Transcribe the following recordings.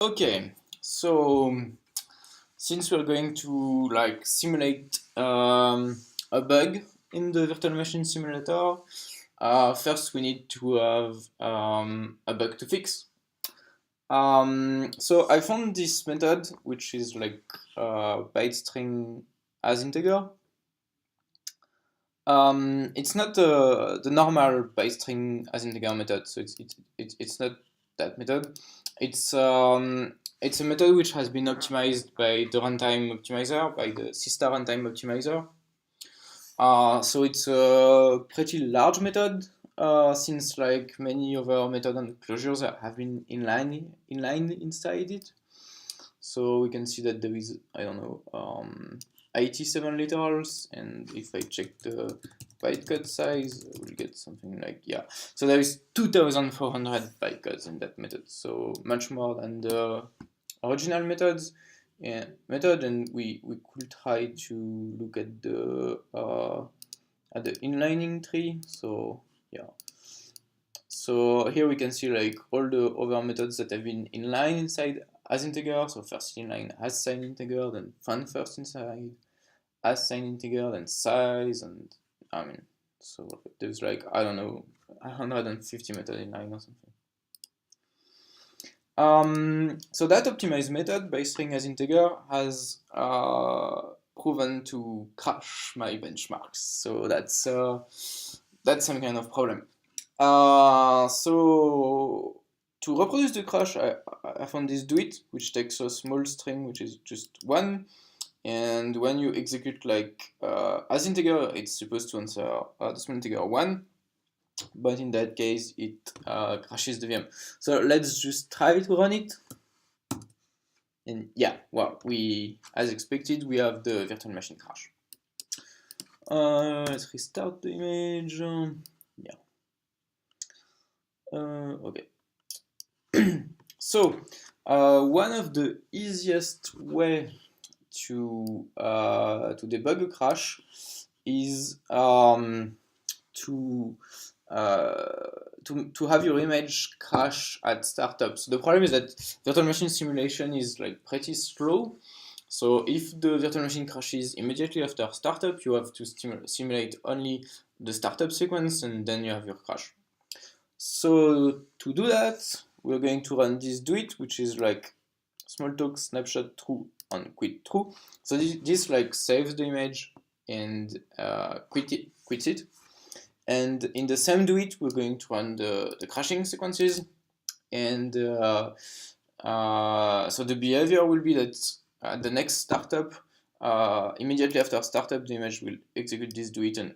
Okay, so since we're going to simulate a bug in the virtual machine simulator, first we need to have a bug to fix. So I found this method, which is like byte string as integer. It's not the normal byte string as integer method, so it's not that method. It's a method which has been optimized by the runtime optimizer, by the Sista runtime optimizer. So it's a pretty large method, since like many other method and closures have been inline inside it. So we can see that there is, I don't know, 87 literals, and if I check the bytecode size, I will get something like, yeah. So there is 2,400 bytecodes in that method, so much more than the original methods. And we could try to look at the inlining tree. So yeah. So here we can see like all the other methods that have been inline inside as integer. So first inline as sign integer, then fun first inside as sign integer, then size, and I mean, so there's like, I don't know, 150 method inline or something. So that optimized method by string as integer has proven to crash my benchmarks. So that's some kind of problem. So to reproduce the crash, I found this doit, which takes a small string, which is just 1, and when you execute like as integer, it's supposed to answer the small integer 1, but in that case, it crashes the VM. So let's just try to run it. And yeah, well, as expected, we have the virtual machine crash. Let's restart the image. Yeah. Okay. So one of the easiest way to debug a crash is to have your image crash at startup. So the problem is that virtual machine simulation is like pretty slow. So if the virtual machine crashes immediately after startup, you have to simulate only the startup sequence, and then you have your crash. So to do that, we're going to run this doit, which is like smalltalk snapshot true on quit true. So this like saves the image and quits it. And in the same doit, we're going to run the crashing sequences. And so the behavior will be that at the next startup, immediately after startup, the image will execute this doit and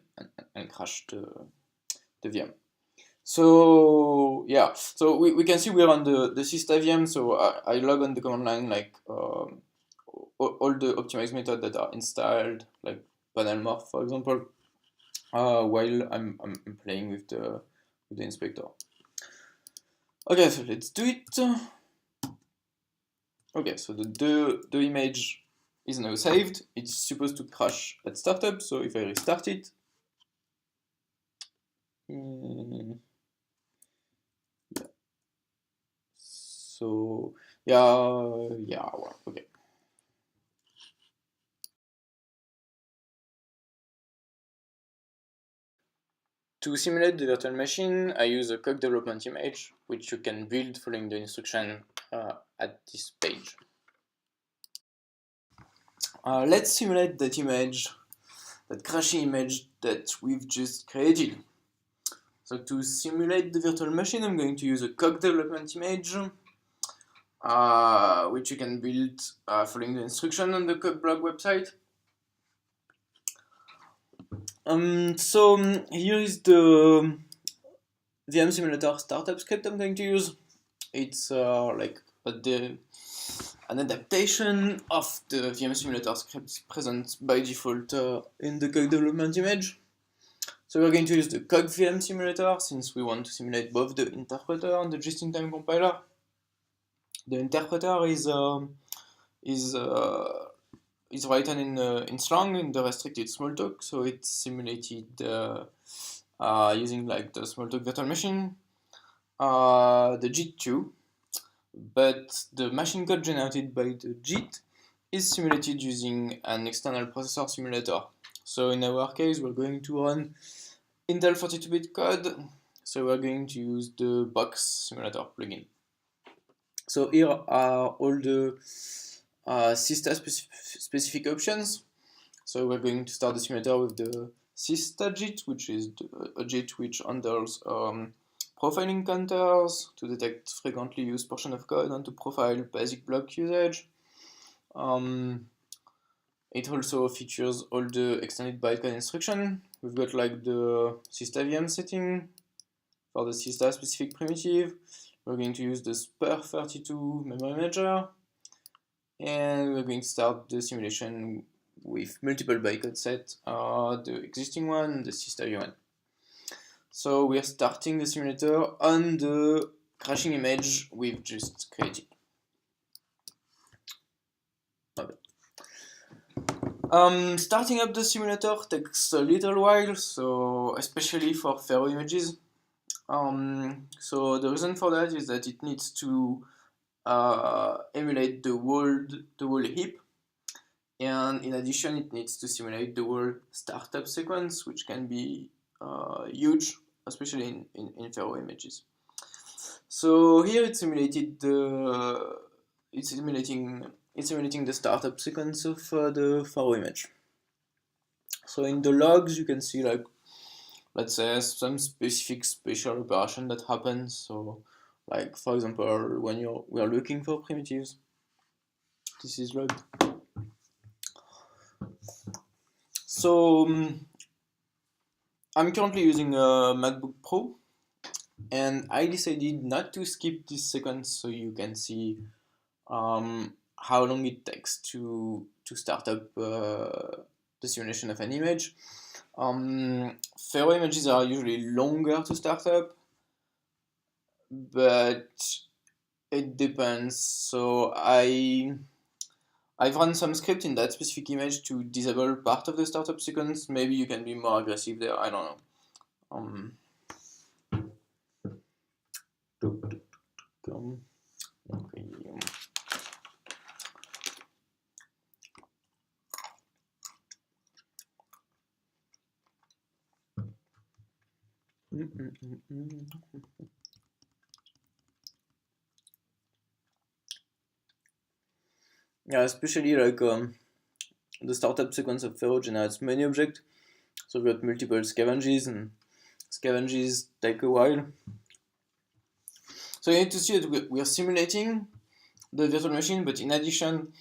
crash the VM. So yeah, so we can see we're on the Sista VM. So I log on the command line like all the optimized methods that are installed, like panel morph, for example, while I'm playing with the inspector. Okay, so let's do it. Okay, so the image is now saved. It's supposed to crash at startup. So if I restart it. Yeah. So yeah, well, okay. To simulate the virtual machine, I use a code development image, which you can build following the instruction at this page. Let's simulate that image, that crashing image that we've just created. So to simulate the virtual machine, I'm going to use a code development image, which you can build following the instruction on the code blog website. So here is the VM simulator startup script I'm going to use. It's like an adaptation of the VM simulator script present by default in the code development image. So we're going to use the cog VM simulator since we want to simulate both the interpreter and the just-in-time compiler. The interpreter is written in strong in the restricted smalltalk, so it's simulated using like the smalltalk virtual machine, the JIT2, but the machine code generated by the JIT is simulated using an external processor simulator. So in our case, we're going to run Intel 32-bit code, so we're going to use the box simulator plugin. So here are all the Sista specific options. So we're going to start the simulator with the Sista JIT, which is a JIT which handles profiling counters to detect frequently used portion of code and to profile basic block usage. It also features all the extended bytecode instruction. We've got like the Sista VM setting for the Sista specific primitive. We're going to use the SPER32 memory manager, and we're going to start the simulation with multiple bytecode set, the existing one, the Sista VM. So we are starting the simulator on the crashing image we've just created. Starting up the simulator takes a little while, so especially for Faro images. So the reason for that is that it needs to emulate the whole heap, and in addition it needs to simulate the whole startup sequence, which can be huge, especially in Faro images. So here it's simulating the startup sequence of the Faro image. So in the logs you can see, like, let's say some specific special operation that happens. So like, for example, when we are looking for primitives, this is logged. So I'm currently using a MacBook Pro, and I decided not to skip this sequence so you can see how long it takes to start up the simulation of an image. Faro images are usually longer to start up, but it depends. So I've run some script in that specific image to disable part of the startup sequence. Maybe you can be more aggressive there, I don't know. Okay. Yeah, especially like the startup sequence of Faro generates many objects, so we've got multiple scavenges, and scavenges take a while. So you need to see that we are simulating the virtual machine, but in addition,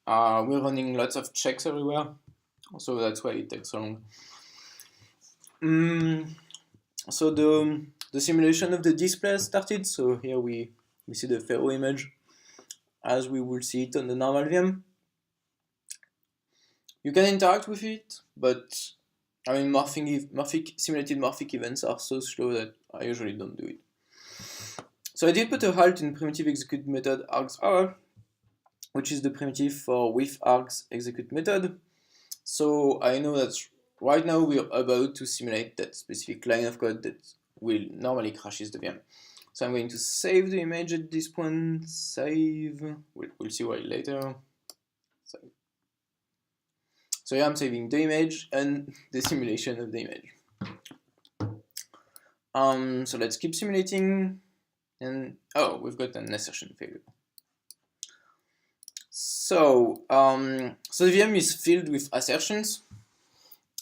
we're running lots of checks everywhere, so that's why it takes so long. So the simulation of the display started. So here we see the Faro image as we will see it on the normal VM. You can interact with it, but I mean, simulated morphic events are so slow that I usually don't do it. So I did put a halt in primitive execute method args_r, which is the primitive for with args execute method. So I know that right now we're about to simulate that specific line of code that will normally crashes the VM. So I'm going to save the image at this point. Save. We'll see why later. Save. So here I'm saving the image and the simulation of the image. So let's keep simulating, and oh, we've got an assertion failure. So so the VM is filled with assertions.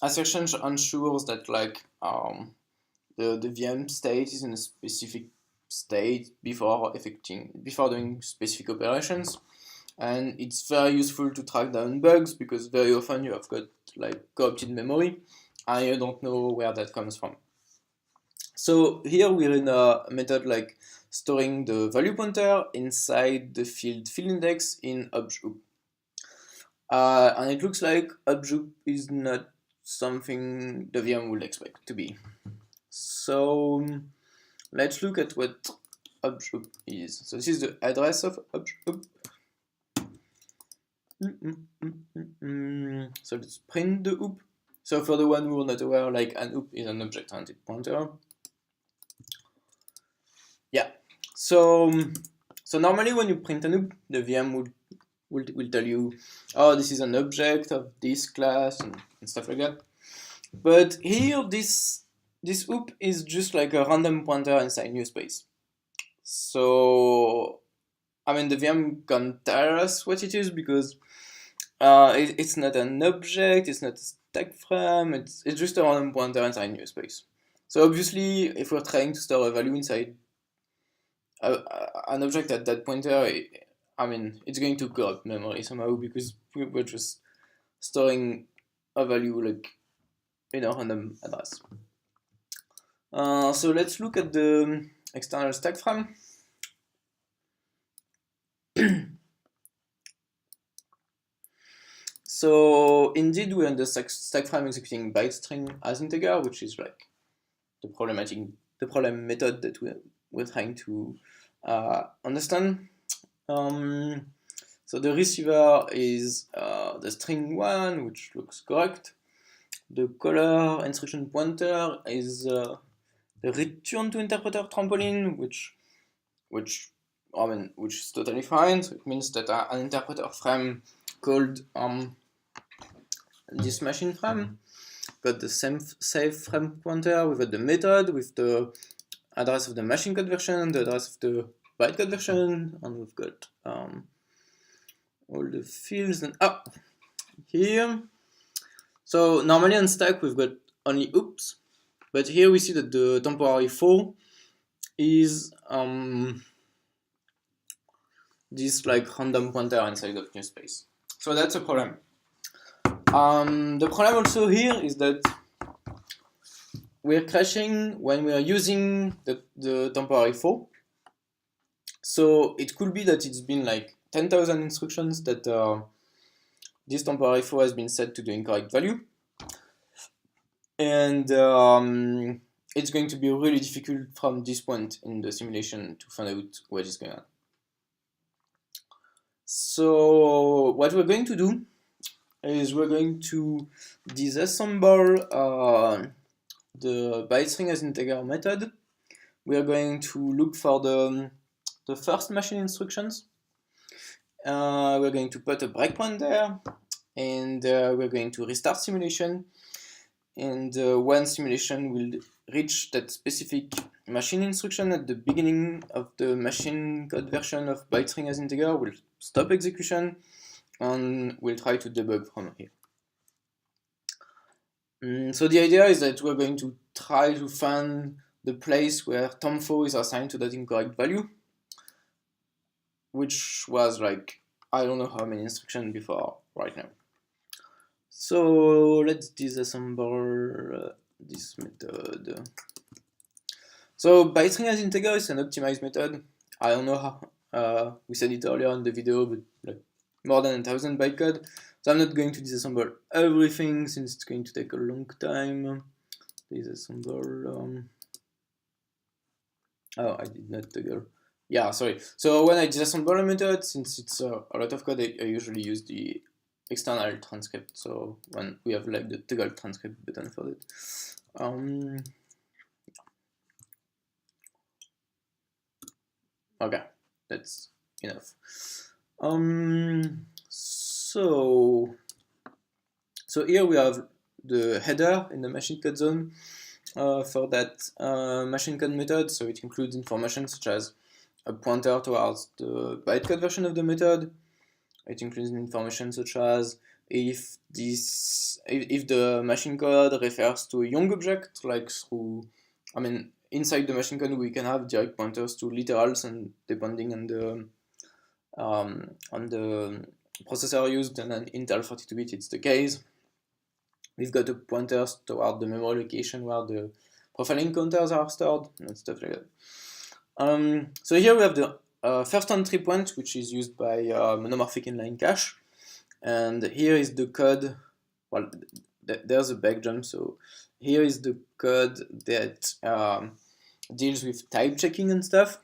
Assertions ensures that like the VM state is in a specific state before doing specific operations. And it's very useful to track down bugs, because very often you have got like co-opted memory and you don't know where that comes from. So here we're in a method like storing the value pointer inside the field index in obj_up. And it looks like obj_up is not something the VM would expect to be. So let's look at what obj_up is. So this is the address of obj_up. So let's print the oop. So for the one who are not aware, like an oop is an object-oriented pointer. Yeah. So So normally when you print an OOP, the VM will tell you, oh, this is an object of this class and stuff like that. But here, this OOP is just like a random pointer inside new space. So, I mean, the VM can't tell us what it is because it's not an object, it's not a stack frame, it's just a random pointer inside new space. So obviously, if we're trying to store a value inside an object at that pointer, I mean, it's going to corrupt memory somehow because we're just storing a value like in a random address. So let's look at the external stack frame. So indeed, we're in the stack frame executing byte string as integer, which is like the problem method that we're trying to understand. So the receiver is the string 1, which looks correct. The color instruction pointer is the return to interpreter trampoline, which is totally fine. So it means that an interpreter frame called this machine frame got the same save frame pointer. We've got the method with the address of the machine code version, the address of the bytecode version, and we've got all the fields and here. So normally on stack we've got only oops, but here we see that the temporary for is this like random pointer inside of new space. So that's a problem. The problem also here is that we're crashing when we are using the temporary for. So it could be that it's been like 10,000 instructions that this temporary for has been set to the incorrect value. And it's going to be really difficult from this point in the simulation to find out what is going on. So what we're going to do is we're going to disassemble the byte string as integer method. We are going to look for the first machine instructions. We're going to put a breakpoint there, and we're going to restart simulation. And when simulation will reach that specific machine instruction at the beginning of the machine code version of byte string as integer, we'll stop execution and we'll try to debug from here. So the idea is that we're going to try to find the place where tomfo is assigned to that incorrect value, which was like, I don't know how many instructions before right now. So let's disassemble this method. So byte string as integer is an optimized method. I don't know how, we said it earlier in the video, but like more than 1,000 bytecode. So I'm not going to disassemble everything since it's going to take a long time. Disassemble. Oh, I did not toggle. Yeah, sorry. So when I disassemble a method, since it's a lot of code, I usually use the external transcript. So when we have like the toggle transcript button for it. Okay, that's enough. So here we have the header in the machine code zone for that machine code method. So it includes information such as a pointer towards the bytecode version of the method. It includes information such as if the machine code refers to a young object, like through, I mean, inside the machine code we can have direct pointers to literals, and depending on the processor used, and an Intel 32-bit it's the case. We've got the pointers toward the memory location where the profiling counters are stored and stuff like that. So here we have the first entry point, which is used by monomorphic inline cache, and here is the code. Well, there's a back jump, so here is the code that deals with type checking and stuff.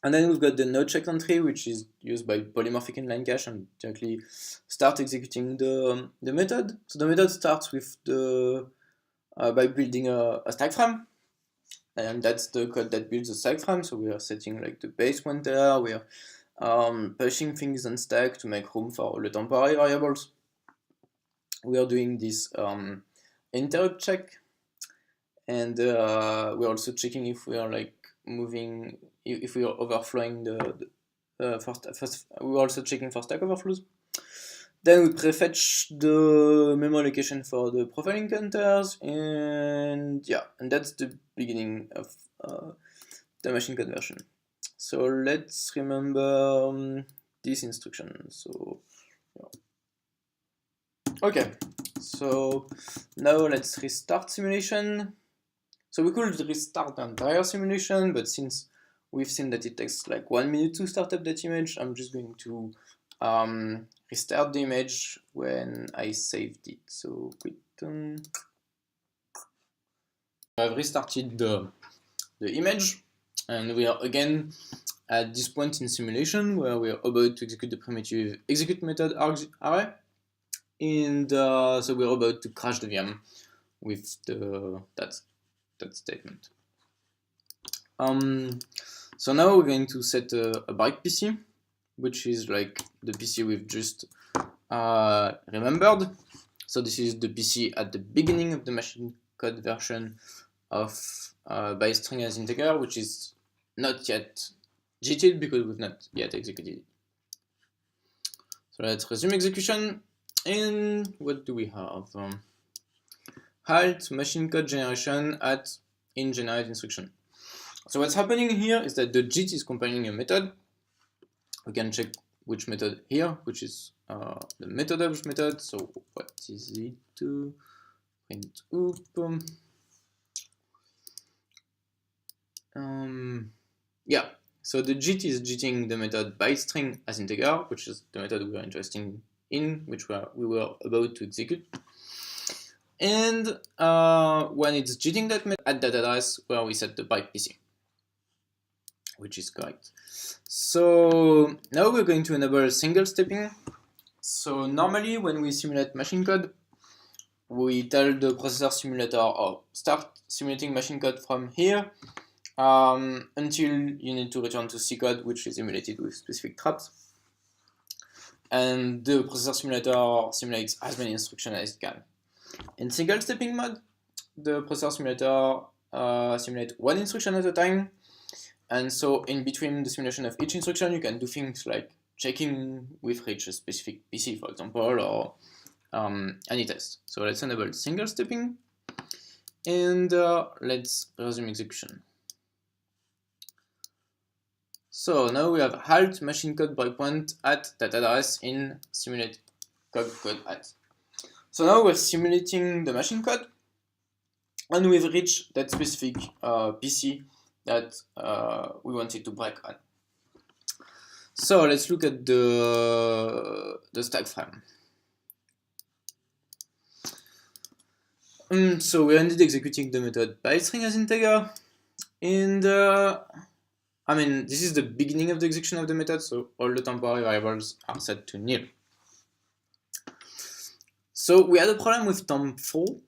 And then we've got the no check entry, which is used by polymorphic inline cache and directly start executing the method. So the method starts with by building a stack frame. and that's the code that builds the stack frame. So we are setting like the base pointer, we are pushing things on stack to make room for all the temporary variables. We are doing this interrupt check, and we're also checking if we are like moving, if we are overflowing first we're also checking for stack overflows. Then we prefetch the memo allocation for the profiling counters, and yeah, and that's the beginning of the machine conversion. So let's remember this instruction. So yeah. Okay, so now let's restart simulation. So we could restart the entire simulation, but since we've seen that it takes like 1 minute to start up that image, I'm just going to restart the image when I saved it. So quit. I've restarted the image, and we are again at this point in simulation where we are about to execute the primitive execute method array, and so we're about to crash the VM with that statement. So now we're going to set a break PC, which is like the PC we've just remembered. So this is the PC at the beginning of the machine code version of by string as integer, which is not yet JITed because we've not yet executed it. So let's resume execution. And what do we have? Halt machine code generation at in generate instruction. So what's happening here is that the JIT is compiling a method. We can check which method here, which is the method object method. So what is it? Print up. Yeah. So the JIT is JITting the method by string as integer, which is the method we are interested in, which we were about to execute. And when it's JITting that method at that address where we set the byte PC, which is correct. So now we're going to enable single stepping. So normally when we simulate machine code, we tell the processor simulator, or start simulating machine code from here until you need to return to C code, which is emulated with specific traps. And the processor simulator simulates as many instructions as it can. In single stepping mode, the processor simulator simulates one instruction at a time. And so in between the simulation of each instruction, you can do things like checking with reach a specific PC, for example, or any test. So let's enable single stepping, and let's resume execution. So now we have halt machine code breakpoint at that address in simulate code at. So now we're simulating the machine code, and we've reached that specific PC that we wanted to break on. So let's look at the stack frame. So we're indeed executing the method by string as integer, and I mean, this is the beginning of the execution of the method, so all the temporary variables are set to nil. So we had a problem with temp4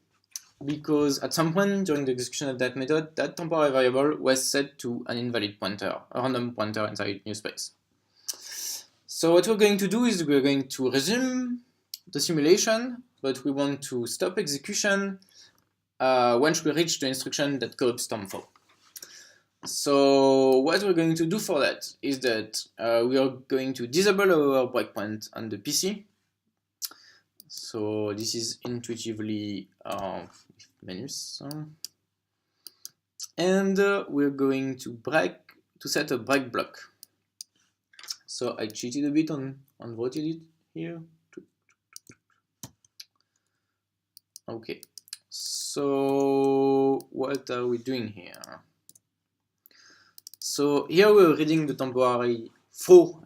because at some point during the execution of that method, that temporary variable was set to an invalid pointer, a random pointer inside new space. So what we're going to do is we're going to resume the simulation, but we want to stop execution once we reach the instruction that corrupts temp4. So what we're going to do for that is that we are going to disable our breakpoint on the PC. So this is intuitively menus, and we're going to set a break block. So I cheated a bit on voted it here. Okay, so what are we doing here? So here we're reading the temporary foo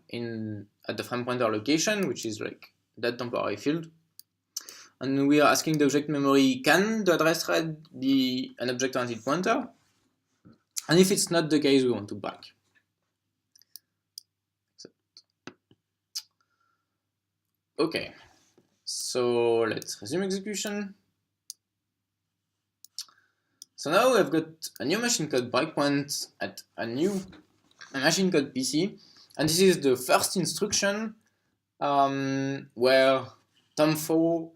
at the frame pointer location, which is like that temporary field. And we are asking the object memory, can the address read be an object-oriented pointer? And if it's not the case, we want to break. Okay, so let's resume execution. So now we've got a new machine code breakpoint at a new machine code PC, and this is the first instruction where Tom4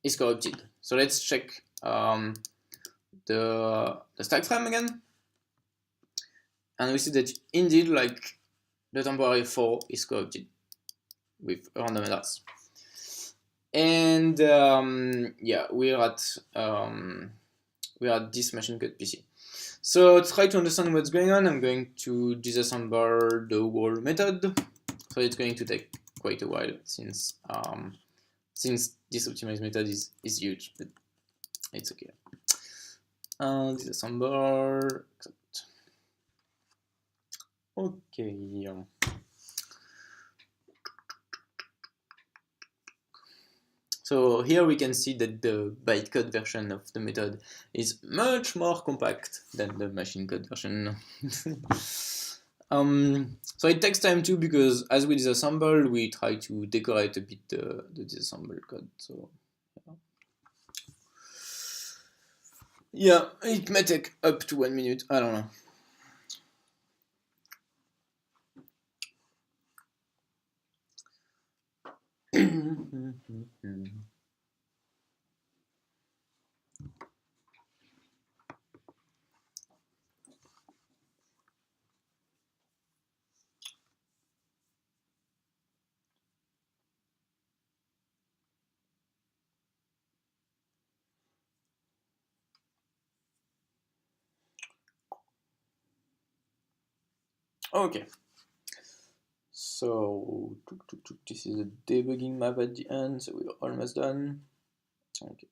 is corrupted. So let's check the stack frame again, and we see that indeed, like, the temporary 4 is corrupted with random address. And yeah, we're at this machine code PC. So to try to understand what's going on, I'm going to disassemble the whole method. So it's going to take quite a while since this optimized method is huge, but it's okay. Disassemble. Okay. So here we can see that the bytecode version of the method is much more compact than the machine code version. So it takes time too, because as we disassemble, we try to decorate a bit the disassemble code. So yeah, it may take up to 1 minute. I don't know. Okay. So this is a debugging map at the end, so we're almost done. Okay.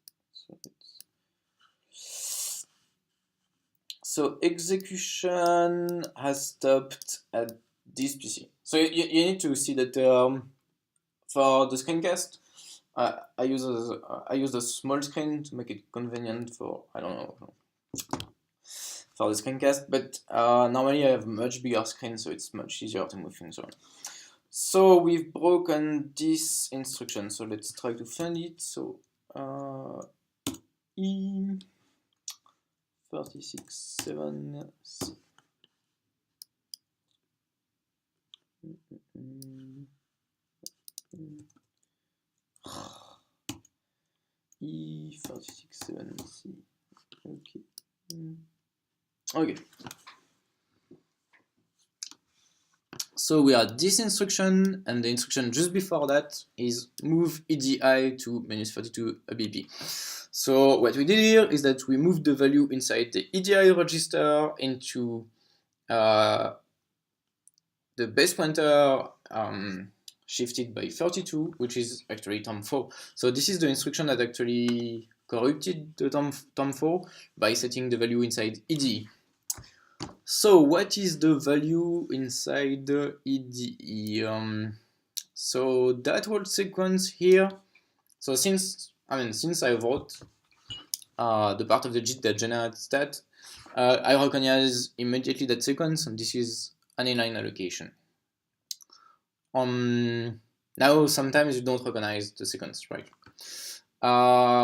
So execution has stopped at this PC. So you need to see that for the screencast, I use a small screen to make it convenient for, I don't know, for the screencast, but normally I have a much bigger screen, so it's much easier to move things around. So we've broken this instruction, so let's try to find it. So E367C. E367C. Okay. Okay. So we are this instruction, and the instruction just before that is move EDI to -32 BP. So what we did here is that we moved the value inside the EDI register into the base pointer shifted by 32, which is actually Tom4. So this is the instruction that actually corrupted the Tom4 by setting the value inside EDE. So what is the value inside the EDE? So that whole sequence here. So since I wrote the part of the JIT that generates that, I recognize immediately that sequence, and this is an inline allocation. Now sometimes you don't recognize the sequence, right?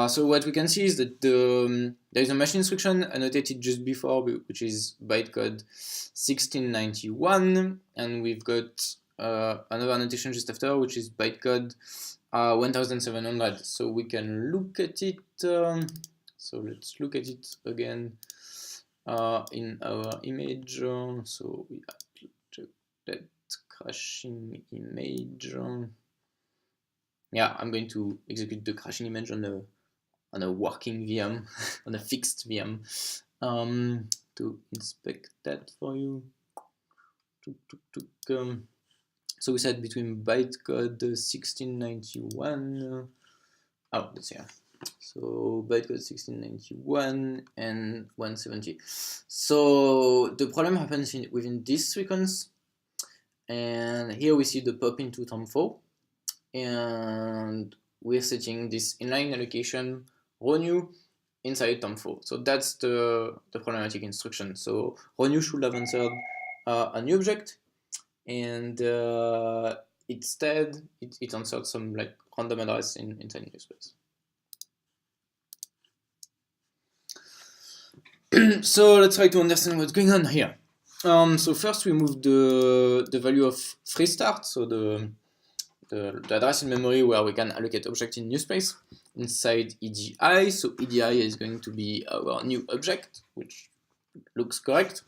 So what we can see is that there is a machine instruction annotated just before, which is bytecode 1691, and we've got another annotation just after, which is bytecode 1700. So we can look at it. So let's look at it again in our image. So we have to check that crashing image. Yeah, I'm going to execute the crashing image on a working VM, on a fixed VM, to inspect that for you. So we said between bytecode 1691. Oh, let's see. So bytecode 1691 and 170. So the problem happens within this sequence, and here we see the pop into Tom4. And we're setting this inline allocation row new inside Tom4. So that's the problematic instruction. So row new should have answered a new object, and instead it answered some like random address inside new space. So let's try to understand what's going on here. So first we move the value of free start, so the address in memory where we can allocate object in new space inside EDI. So EDI is going to be our new object, which looks correct.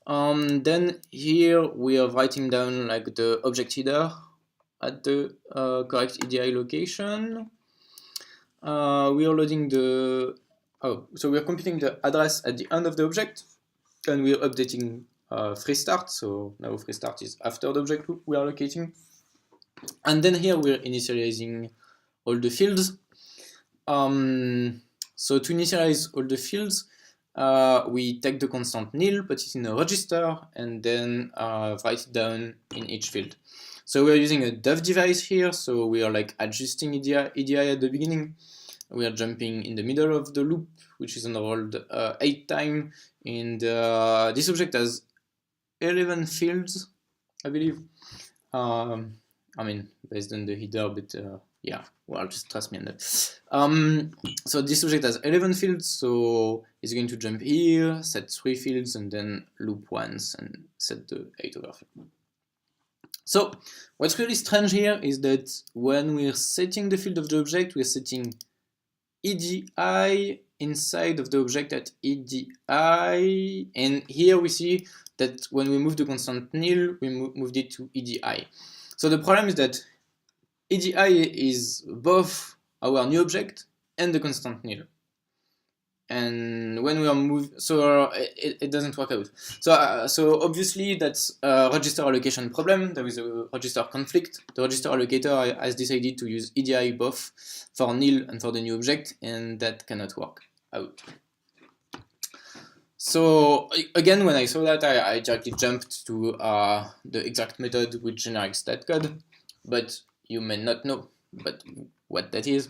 Then here we are writing down like the object header at the correct EDI location. We are loading so we are computing the address at the end of the object, and we are updating free start. So now free start is after the object we are locating. And then here we're initializing all the fields. So to initialize all the fields, we take the constant nil, put it in a register, and then write it down in each field. So we're using a def device here, so we are like adjusting EDI at the beginning. We are jumping in the middle of the loop, which is unrolled 8 times, and this object has 11 fields, I believe. I mean, based on the header, but yeah, well, just trust me on that. So this object has 11 fields, so it's going to jump here, set 3 fields, and then loop once and set the 8 over field. So what's really strange here is that when we're setting the field of the object, we're setting EDI inside of the object at EDI, and here we see that when we move the constant nil, we moved it to EDI. So the problem is that EDI is both our new object and the constant nil. And when we are moving, so it doesn't work out. So obviously that's a register allocation problem. There is a register conflict. The register allocator has decided to use EDI both for nil and for the new object, and that cannot work out. So again, when I saw that, I directly jumped to the exact method which generates that code, but you may not know what that is.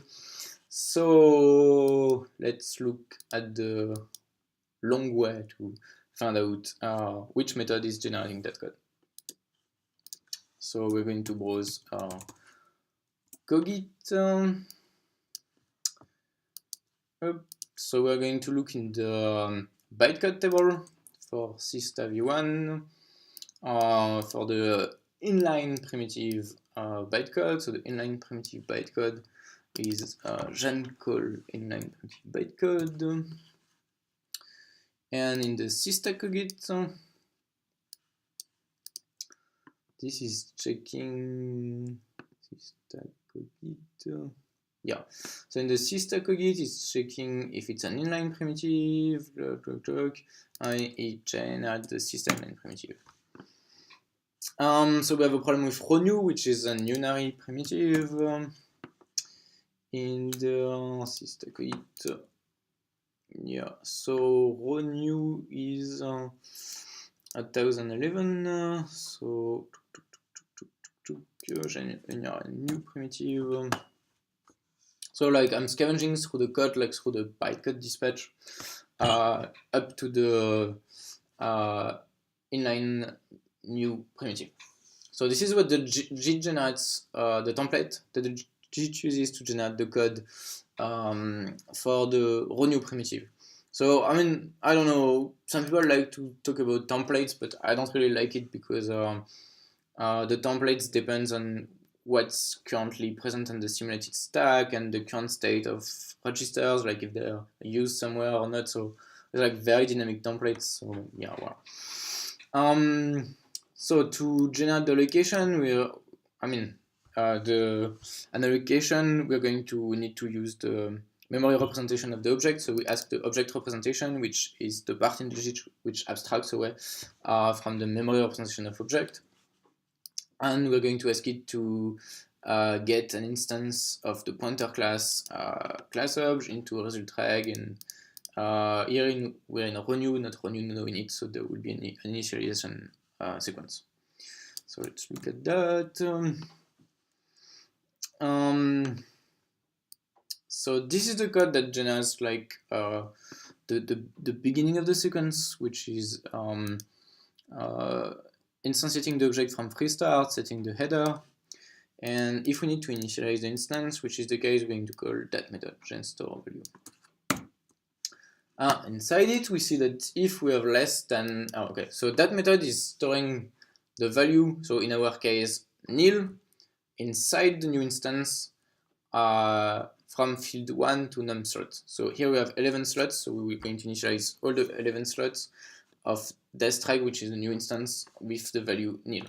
So let's look at the long way to find out which method is generating that code. So we're going to browse Cogit. So we're going to look in the bytecode table for Sista VM for the inline primitive bytecode. So the inline primitive bytecode is gen_call inline primitive bytecode, and in the Sista Cogit, this is checking Sista Cogit. Yeah, so in the Sista Cogit, it's checking if it's an inline primitive, and it generates the system inline primitive. So we have a problem with row_new, which is a unary primitive. In the Sista Cogit, yeah, so row_new is 1011, so generate a new primitive. So like I'm scavenging through the code, like through the bytecode dispatch, up to the inline new primitive. So this is what the JIT generates, the template that the JIT uses to generate the code for the row_new primitive. So I mean, I don't know, some people like to talk about templates, but I don't really like it because the templates depends on what's currently present on the simulated stack and the current state of registers, like if they're used somewhere or not. So they're like very dynamic templates. So yeah, well. So to generate the location, the allocation, we're going to need to use the memory representation of the object. So we ask the object representation, which is the part in the JIT which abstracts away from the memory representation of object. And we're going to ask it to get an instance of the pointer class obj into a result reg, and here we're in a row_new, not row_new no init, so there will be an initialization sequence. So let's look at that. So this is the code that generates like the beginning of the sequence, which is instantiating the object from free start, setting the header, and if we need to initialize the instance, which is the case, we're going to call that method genStoreValue. Inside it, we see that if we have less than, okay, so that method is storing the value, so in our case, nil, inside the new instance from field 1 to num slot. So here we have 11 slots, so we will going to initialize all the 11 slots of destrag, which is the new instance, with the value nil.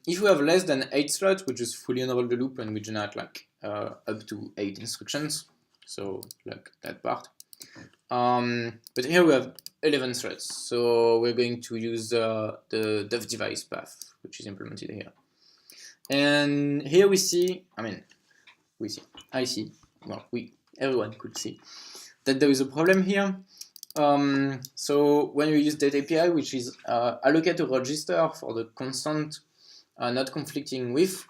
If we have less than 8 slots, we just fully unroll the loop and we generate like up to 8 instructions, so like that part. But here we have 11 threads, so we're going to use the dev device path, which is implemented here. And here we see, everyone could see that there is a problem here. So when you use data API, which is allocate a register for the constant not conflicting with,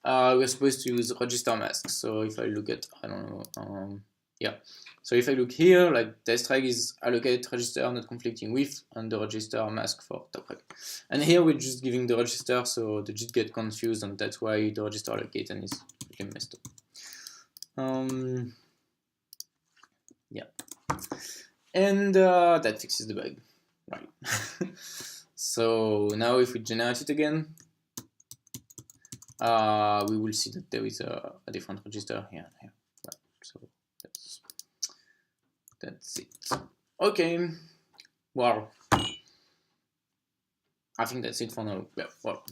we're supposed to use register masks. So if I look at, I don't know, yeah. So if I look here, like destrag is allocate register not conflicting with, and the register mask for topreg. And here we're just giving the register, so the JIT get confused, and that's why the register allocated is really messed up. Yeah. And that fixes the bug, right? So now if we generate it again, we will see that there is a different register here and here. Right. So that's it. Okay. Well, I think that's it for now. Yeah, well.